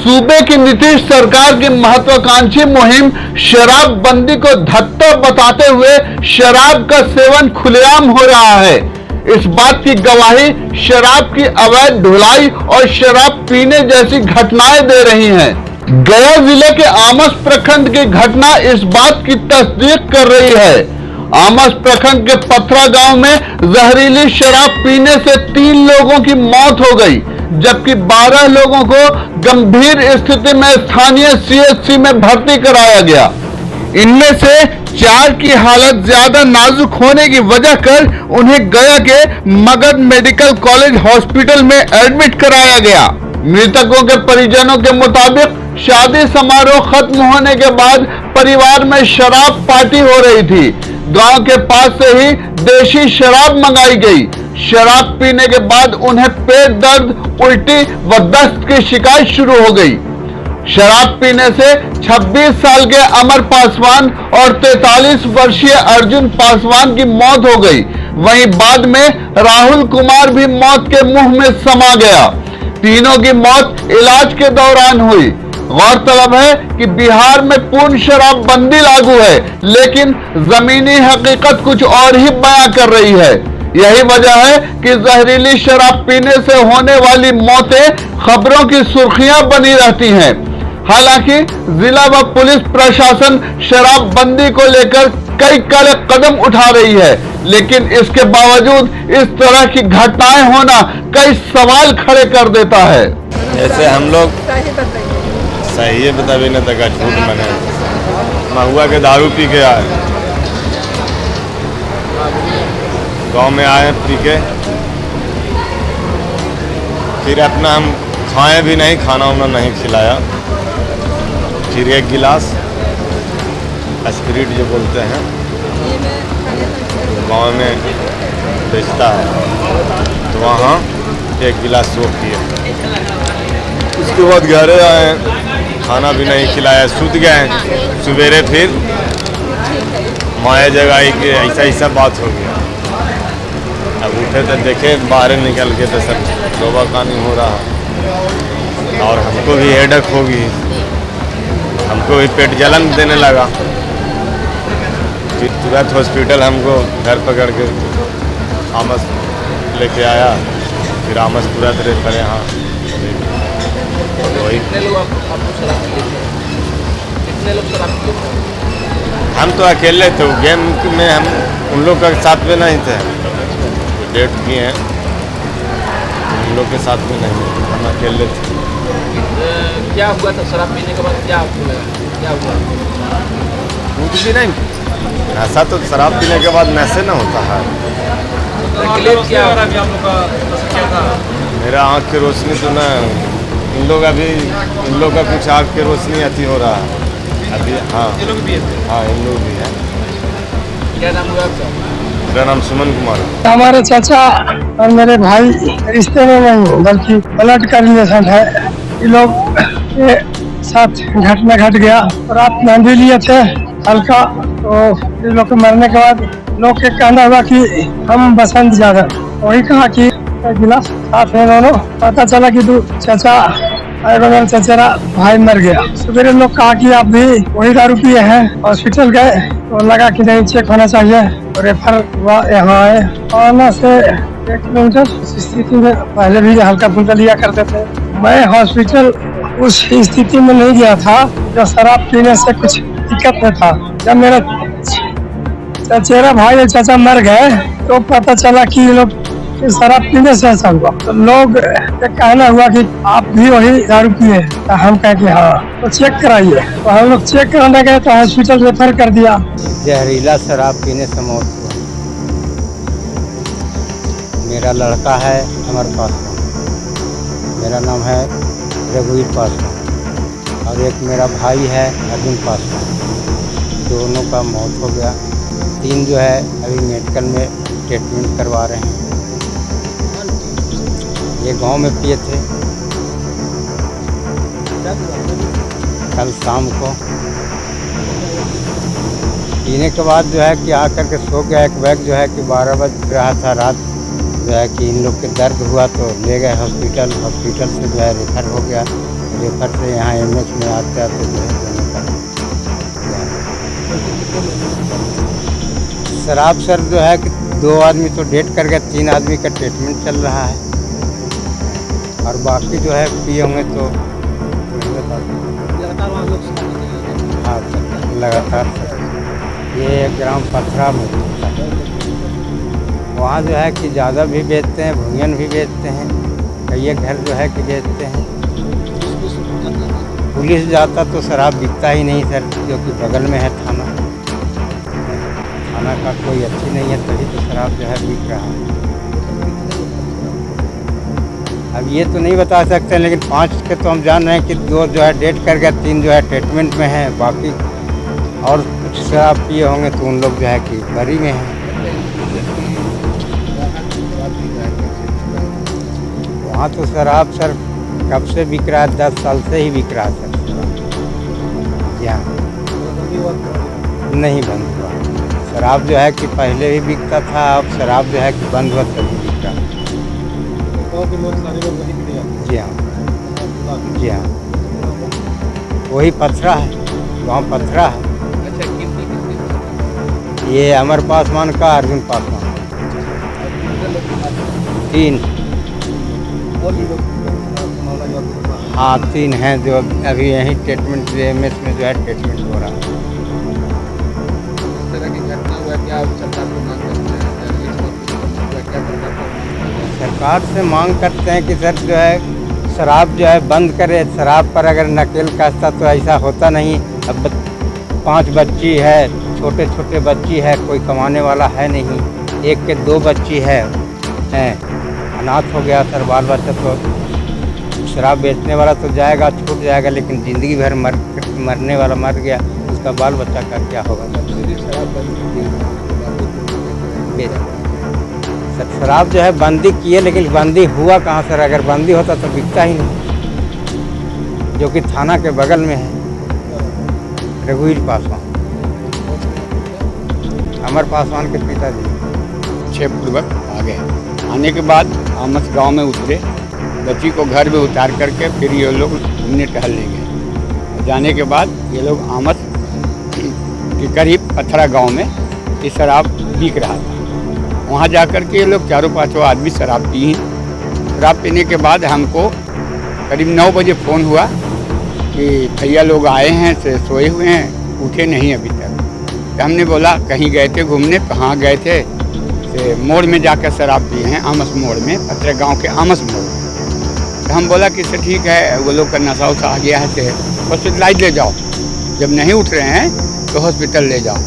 सूबे की नीतीश सरकार की महत्वाकांक्षी मुहिम शराबबंदी को धत्ता बताते हुए शराब का सेवन खुलेआम हो रहा है। इस बात की गवाही शराब की अवैध ढुलाई और शराब पीने जैसी घटनाएं दे रही हैं। गया जिले के आमस प्रखंड की घटना इस बात की तस्दीक कर रही है। आमस प्रखंड के पथरा गांव में जहरीली शराब पीने से 3 लोगों की मौत हो गई, जबकि 12 लोगों को गंभीर स्थिति में स्थानीय सीएचसी में भर्ती कराया गया। इनमें से 4 की हालत ज्यादा नाजुक होने की वजह कर उन्हें गया के मगध मेडिकल कॉलेज हॉस्पिटल में एडमिट कराया गया। मृतकों के परिजनों के मुताबिक शादी समारोह खत्म होने के बाद परिवार में शराब पार्टी हो रही थी। गांव के पास से ही देशी शराब मंगाई गई। शराब पीने के बाद उन्हें पेट दर्द, उल्टी व दस्त की शिकायत शुरू हो गई। शराब पीने से 26 साल के अमर पासवान और 43 वर्षीय अर्जुन पासवान की मौत हो गई। वहीं बाद में राहुल कुमार भी मौत के मुंह में समा गया। तीनों की मौत इलाज के दौरान हुई। गौरतलब है कि बिहार में पूर्ण शराबबंदी लागू है, लेकिन जमीनी हकीकत कुछ और ही बयां कर रही है। यही वजह है कि जहरीली शराब पीने से होने वाली मौतें खबरों की सुर्खियां बनी रहती हैं। हालांकि जिला व पुलिस प्रशासन शराबबंदी को लेकर कई कड़े कदम उठा रही है, लेकिन इसके बावजूद इस तरह की घटनाएं होना कई सवाल खड़े कर देता है। ऐसे हम लोग सही है बता भी नहीं तक झूठ मैंने महुआ के दारू पी के आए, गांव में आए पी के, फिर अपना हम खाए भी नहीं, खाना वाना नहीं खिलाया। फिर 1 गिलास स्पिरिट जो बोलते हैं गांव में बेचता है, तो वहाँ 1 गिलास वो पिए। उसके बाद घर आए, खाना भी नहीं खिलाया, सूत गए। सवेरे फिर माया जगाई कि ऐसा ऐसा बात हो गया। अब उठे तो देखे बाहर निकल के तो सब लोबा कानी हो रहा, और हमको भी हेडेक होगी, हमको भी पेट जलन देने लगा। फिर तुरंत हॉस्पिटल हमको घर पकड़ के आमस लेके आया। फिर आमस तुरंत रेफर यहाँ वही। हम तो अकेले थे, गेम में हम उन लोग के साथ में नहीं थे। डेट किए हैं उन लोग के साथ में नहीं, हम अकेले थे। क्या हुआ था शराब पीने के बाद? क्या हुआ? कुछ भी नहीं, नशा तो शराब पीने के बाद नशे न होता है। मेरा आँख की रोशनी तो न, इन लोग का कुछ आँख की रोशनी अति हो रहा है अभी। हाँ, ये लोग भी है? हाँ, इन लोग भी है। क्या नाम हुआ आपका? मेरा नाम सुमन कुमार है। हमारे चाचा और मेरे भाई रिश्ते में नहीं बल्कि ब्लड का रिलेशन है। ये लोग के साथ घटना घट गया और आप मेहंदी लिए थे हल्का, तो ये लोग के मरने के बाद लोग के कहना हुआ कि हम बसंत यादव, वही कहा कि गिलास साथ में दोनों। पता चला कि तू चाचा मेरा चचेरा भाई मर गया। सवेरे लोग कहा कि आप भी वही दारू पिए हैं। हॉस्पिटल गए तो लगा कि नहीं चेक होना चाहिए, रेफर हुआ। यहाँ आए आना से 1 किलोमीटर स्थिति में पहले भी हल्का फुल्का लिया करते थे। मैं हॉस्पिटल उस स्थिति में नहीं गया था जो शराब पीने से कुछ दिक्कत में था। जब मेरा चचेरा भाई और चाचा मर गए तो पता चला कि ये लोग शराब पीने से ऐसा हुआ। तो लोग कहना हुआ कि आप भी वही दारू पिए, तो हम कहे कि हाँ, तो चेक कराइए। तो हम लोग चेक कराने गए तो हॉस्पिटल रेफर कर दिया। जहरीला शराब पीने से मौत हुआ। मेरा लड़का है अमर पासवान, मेरा नाम है रघुवीर पासवान, और एक मेरा भाई है अर्जुन पासवान। दोनों का मौत हो गया। 3 जो है अभी मेडिकल में ट्रीटमेंट करवा रहे हैं। ये गांव में पिए थे कल शाम को। पीने के बाद जो है कि आकर के सो गया। एक बैग जो है कि 12 बज रहा था रात, जो है कि इन लोग के दर्द हुआ तो ले गए हॉस्पिटल। हॉस्पिटल से जो है रेफर हो गया रेफर से यहाँ एमएस में आते आते जो है दोनों का शराब सर जो है कि 2 आदमी तो डेट कर गए, 3 आदमी का ट्रीटमेंट चल रहा है और बाकी जो है पिए होंगे तो लगातार वहाँ लोग शराब पीते हैं। हाँ सर, लगातार सर। ये ग्राम पथरा में होता है। वहाँ जो है कि ज़्यादा भी बेचते हैं, भुंजन भी बेचते हैं, कई घर जो है कि बेचते हैं। पुलिस जाता तो शराब बिकता ही नहीं सर, क्योंकि बगल में है थाना। थाना का कोई अच्छी नहीं है, तभी तो शराब जो है बिक रहा है। अब ये तो नहीं बता सकते, लेकिन 5 के तो हम जान रहे हैं कि 2 जो है डेट कर गए, 3 जो है ट्रीटमेंट में है, बाकी और कुछ शराब पिए होंगे तो उन लोग जो है कि बरी में हैं। वहाँ तो शराब सर कब से बिक रहा है, 10 साल से ही बिक रहा है सर शराब यहाँ, नहीं बंद हुआ। शराब जो है कि पहले भी बिकता था, अब शराब जो है कि बंद हुआ तभी बिक रहा है। जी हाँ, जी हाँ, वही पथरा है, गाँव पथरा है। अच्छा, कितने ये अमर पासवान का, अर्जुन पासवान, 3। हाँ 3 हैं जो अभी यहीं ट्रीटमेंट एमएस में जो है ट्रीटमेंट हो रहा है। इस तरह की घटना हुआ, क्या सरकार को मांग करते हैं? क्या सरकार से मांग करते हैं कि सर जो है शराब जो है बंद करे। शराब पर अगर नकेल कसता तो ऐसा होता नहीं। अब 5 बच्ची है, छोटे छोटे बच्ची है, कोई कमाने वाला है नहीं, 1 के 2 बच्ची है, अनाथ हो गया सर बाल बच्चा। तो शराब बेचने वाला तो जाएगा, छूट जाएगा, लेकिन ज़िंदगी भर मरने वाला मर गया, उसका बाल बच्चा का क्या होगा? सर शराब जो है बंदी किए, लेकिन बंदी हुआ कहाँ सर? अगर बंदी होता तो बिकता ही नहीं, जो कि थाना के बगल में है। रघुवीर पासवान, अमर पासवान के पिताजी। 6 पूर्वक आ गए। आने के बाद आमस गांव में उतरे, बच्ची को घर में उतार करके फिर ये लोग घूमने टहलने गए। जाने के बाद ये लोग आमस के करीब पथरा गांव में ये शराब बिक रहा था। वहाँ जाकर के ये लोग 4-5 आदमी शराब पी। शराब पीने के बाद हमको करीब 9 बजे फ़ोन हुआ कि भैया लोग आए हैं, से सोए हुए हैं, उठे नहीं अभी तक। तो हमने बोला कहीं गए थे घूमने? कहाँ गए थे? से मोड़ में जाकर शराब पिए हैं, आमस मोड़ में, पथरा गांव के आमस मोड़ में। तो हम बोला कि से ठीक है, वो लोग का नशा उशा आ गया है, से हॉस्पिटलाइज ले जाओ, जब नहीं उठ रहे हैं तो हॉस्पिटल ले जाओ।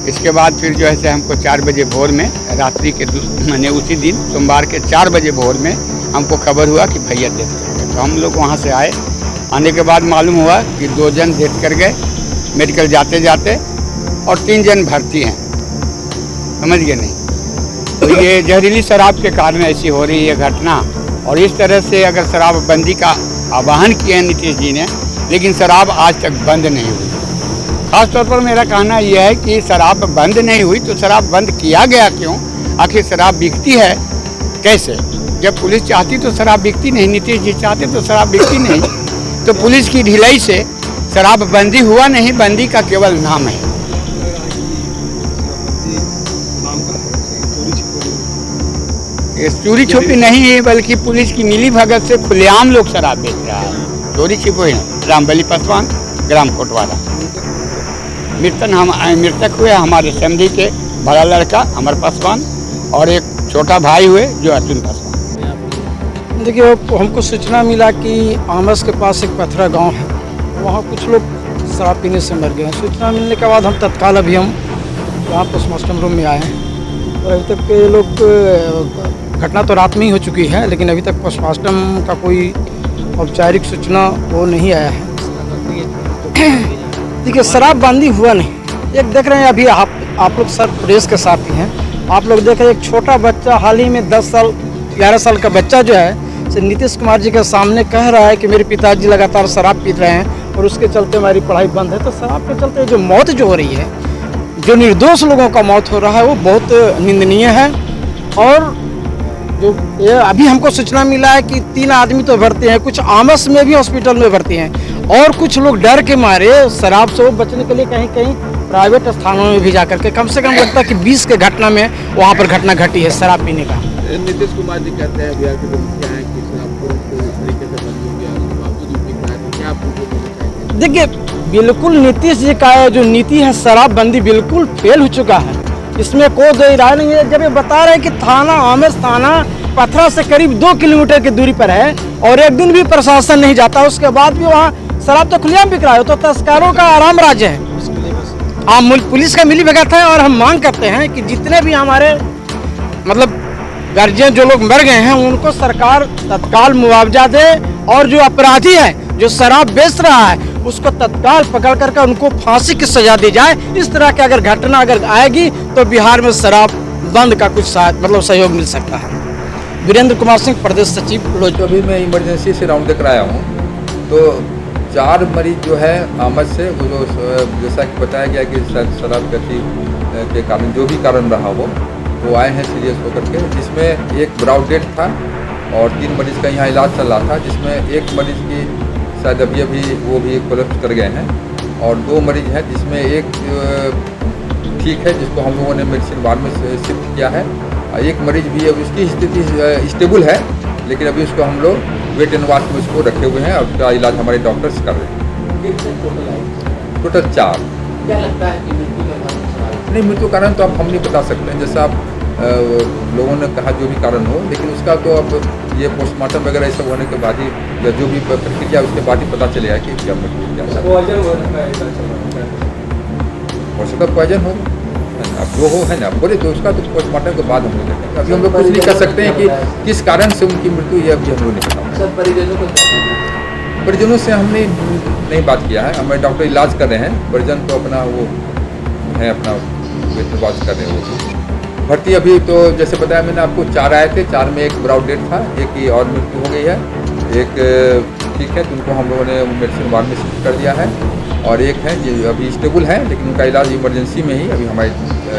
इसके बाद फिर जो है से हमको 4 बजे भोर में, रात्रि के मैंने उसी दिन सोमवार के 4 बजे भोर में हमको खबर हुआ कि भैया डेथ कर गए। तो हम लोग वहाँ से आए। आने के बाद मालूम हुआ कि 2 जन डेथ कर गए मेडिकल जाते जाते, और 3 जन भर्ती हैं। समझ गए नहीं? तो ये जहरीली शराब के कारण ऐसी हो रही है घटना। और इस तरह से अगर शराबबंदी का आह्वान किया है नीतीश जी ने, लेकिन शराब आज तक बंद नहीं हुई। खास तौर पर मेरा कहना यह है कि शराब बंद नहीं हुई तो शराब बंद किया गया क्यों? आखिर शराब बिकती है कैसे? जब पुलिस चाहती तो शराब बिकती नहीं, नीतीश जी चाहते तो शराब बिकती नहीं। तो पुलिस की ढिलाई से शराब बंदी हुआ नहीं, बंदी का केवल नाम है। चोरी छुपी नहीं है, बल्कि पुलिस की मिली भगत से खुलेआम लोग शराब बेच रहा है। चोरी छिपी है। रामबली पासवान, ग्राम कोटवाड़ा। मृतक हुए हमारे समधी के बड़ा लड़का अमर पासवान, और एक छोटा भाई हुए जो अर्जुन पासवान। देखिए, हमको सूचना मिला कि आमस के पास एक पथरा गांव है, वहाँ कुछ लोग शराब पीने से मर गए हैं। सूचना मिलने के बाद हम तत्काल अभी हम यहाँ पोस्टमार्टम रूम में आए हैं। और अभी तक ये लोग, घटना तो रात में ही हो चुकी है, लेकिन अभी तक पोस्टमार्टम का कोई औपचारिक सूचना वो नहीं आया है। देखिए, शराबबंदी हुआ नहीं। एक देख रहे हैं अभी आप लोग सर प्रेस के साथ ही हैं, आप लोग देख रहे हैं एक छोटा बच्चा हाल ही में 10 साल 11 साल का बच्चा जो है से नीतीश कुमार जी के सामने कह रहा है कि मेरे पिताजी लगातार शराब पी रहे हैं और उसके चलते हमारी पढ़ाई बंद है। तो शराब के चलते जो मौत जो हो रही है, जो निर्दोष लोगों का मौत हो रहा है, वो बहुत निंदनीय है। और जो ये अभी हमको सूचना मिला है कि 3 आदमी तो भर्ती हैं, कुछ आमस में भी हॉस्पिटल में भर्ती हैं, और कुछ लोग डर के मारे शराब से वो बचने के लिए कहीं कहीं प्राइवेट स्थानों में भी जाकर के से कम लगता है कि 20 के घटना में वहाँ पर घटना घटी है शराब पीने का। नीतीश कुमार जी कहते हैं बिहार के जो मुखिया हैं कि शराब को इस तरीके से बंद हो गया, बाबू जी भी कहा है, क्या आप उनको बोलना चाहेंगे? देखिए, बिल्कुल नीतीश जी का जो नीति है शराबबंदी बिल्कुल फेल हो चुका है, इसमें कोई दो राय नहीं है। जब ये बता रहे हैं कि थाना आमेर थाना पथरा से करीब 2 किलोमीटर की दूरी पर है और एक दिन भी प्रशासन नहीं जाता, उसके बाद भी वहाँ शराब तो खुलेआम बिक रहा है, तो तस्करों का आराम राज्य है। पुलिस का मिली भगत है और हम मांग करते हैं कि जितने भी हमारे मतलब गार्जियन जो लोग मर गए हैं उनको सरकार तत्काल मुआवजा दे, और जो अपराधी है जो शराब बेच रहा है उसको तत्काल पकड़ करके उनको फांसी की सजा दी जाए। इस तरह की अगर घटना अगर आएगी तो बिहार में शराब बंद का कुछ मतलब सहयोग मिल सकता है। वीरेंद्र कुमार सिंह, प्रदेश सचिव। तो अभी मैं इमरजेंसी से राउंड कराया हूँ, तो 4 मरीज जो है आमद से, वो जो जैसा कि बताया गया कि शराब के कारण जो भी कारण रहा वो आए हैं सीरियस होकर के, जिसमें एक ब्राउड डेथ था और 3 मरीज का यहाँ इलाज चल रहा था, जिसमें एक मरीज की शायद अभी वो भी कोलैप्स कर गए हैं, और 2 मरीज हैं जिसमें एक ठीक है जिसको हम लोगों ने मेडिसिन बाद में शिफ्ट किया है, एक मरीज भी अब उसकी स्थिति स्टेबल है, लेकिन अभी उसको हम लोग वेट एंड वॉच में उसको रखे हुए हैं और उसका इलाज हमारे डॉक्टर्स कर रहे हैं। टोटल 4। क्या लगता है कि मृत्यु का कारण नहीं, मृत्यु कारण तो अब हम नहीं बता सकते हैं, जैसा आप लोगों ने कहा जो भी कारण हो, लेकिन उसका तो अब ये पोस्टमार्टम वगैरह ये सब होने के बाद ही या जो भी प्रक्रिया उसके बाद ही पता चलेगा कि क्या मृत्यु क्या हो सकता है। पॉइजन हो अब जो हो है ना बोले तो उसका तो पोस्टमार्टम के बाद हम लोग देखेंगे। अभी हम लोग कुछ नहीं कर सकते हैं कि किस कारण से उनकी मृत्यु ये अभी हम लोग नहीं बता। परिजनों से हमने नहीं बात किया है, हमारे डॉक्टर इलाज कर रहे हैं, परिजन तो अपना वो है अपना वेट कर रहे हैं। वो भर्ती अभी तो जैसे बताया मैंने आपको 4 आए थे, 4 में एक ब्राउड डेथ था, एक की और मृत्यु हो गई है, एक ठीक है तो उनको हम लोगों ने मेडिसिन वार्ड में शिफ्ट कर दिया है, और एक है जो अभी स्टेबल है लेकिन उनका इलाज इमरजेंसी में ही अभी हमारे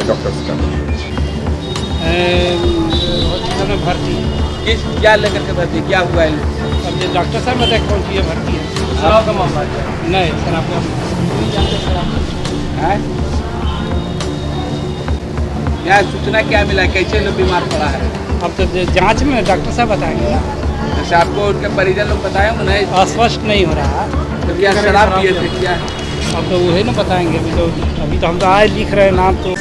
डॉक्टर्स कर रहे हैं। भर्ती किस क्या लेकर के भर्ती क्या हुआ है? अब जो डॉक्टर साहब बताए कौन सी भर्ती है? शराब का मामला है? नहीं, शराब का क्या सूचना क्या मिला, कैसे लोग बीमार पड़ा है? अब तो जांच में डॉक्टर साहब बताएंगे। जैसे आपको उनके परिजन लोग बताए उन्हें स्पष्ट नहीं हो रहा, तो क्या शराब पिए थे क्या? अब तो वही ना बताएंगे, अभी तो हम तो आए लिख रहे हैं नाम तो।